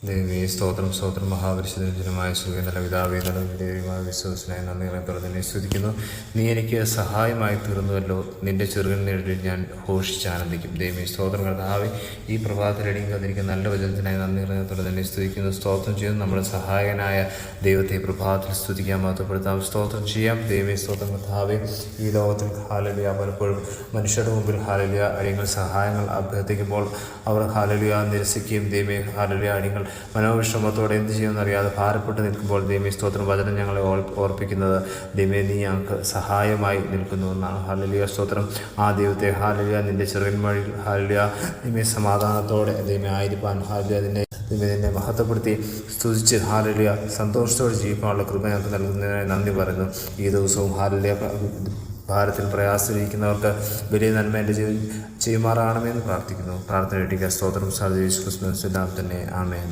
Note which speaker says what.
Speaker 1: ദൈവമേ സ്തോത്രം സ്തോത്രം മഹാപരിശുദ്ധമായ സുഖേന്ദ്ര പിതാവേ ദൈവമായ വിശ്വസനായ നന്ദികളത്തോടെ തന്നെ സ്തുതിക്കുന്നു. നീ എനിക്ക് സഹായമായി തീർന്നുവല്ലോ. നിന്റെ ചെറുകൻ നേടിൽ ഞാൻ ഘോഷിച്ചാനന്ദിക്കും. ദൈവമേ സ്തോത്രം കർത്താവേ, ഈ പ്രഭാതത്തിലടിയും കണ്ടിരിക്കുന്ന നല്ല വചനത്തിനായി നന്ദികളത്തോടെ തന്നെ സ്തുതിക്കുന്നു. സ്തോത്രം ചെയ്യുന്നു. നമ്മുടെ സഹായകനായ ദൈവത്തെ പ്രഭാതത്തിൽ സ്തുതിക്കാൻ മഹത്വപ്പെടുത്താം. സ്തോത്രം ചെയ്യാം. ദൈവമേ സ്തോത്രം കർത്താവേ, ഈ ലോകത്തിൽ ഹാലലിയ പലപ്പോഴും മനുഷ്യരുടെ മുമ്പിൽ ഹാലലിയ അടിയങ്ങൾ സഹായങ്ങൾ അഭ്യർത്ഥിക്കുമ്പോൾ അവർ ഹാലലിയ നിരസിക്കുകയും ദൈവമേ ഹാലലിയ അടിയങ്ങൾ മനോവിഷമത്തോടെ എന്ത് ചെയ്യുമെന്നറിയാതെ ഭാരപ്പെട്ട് നിൽക്കുമ്പോൾ ദൈവമേ സ്തോത്രം വചനം ഞങ്ങളെ ഓർപ്പിക്കുന്നത് ദൈവമേ നീ ഞങ്ങൾക്ക് സഹായമായി നിൽക്കുന്നു എന്നാണ്. ഹാലലിയ സ്തോത്രം. ആ ദൈവത്തെ ഹാലലിയ നിൻ്റെ ചെറുകന്മഴിയിൽ ഹാലലിയ ദൈവമേ സമാധാനത്തോടെ ദൈവമേ ആയിരിക്കാൻ ഹാലലിയ നിന്നെ മഹത്വപ്പെടുത്തി സ്തുതിച്ച് ഹാലലിയ സന്തോഷത്തോടെ ജീവിക്കാനുള്ള കൃപ ഞങ്ങൾക്ക് നൽകുന്നതിനായി നന്ദി പറയുന്നു. ഈ ദിവസവും ഹാലലിയ ഭാരത്തിൽ പ്രയാസത്തിലിരിക്കുന്നവർക്ക് വലിയ നന്മ എൻ്റെ ചെയ്യുമാറാകണമെന്ന് പ്രാർത്ഥിക്കുന്നു. പ്രാർത്ഥന ഇട്ടിക്കുക. സ്തോത്രം സാധിച്ചു ക്രിസ്മസ് തന്നെ. ആമേൻ.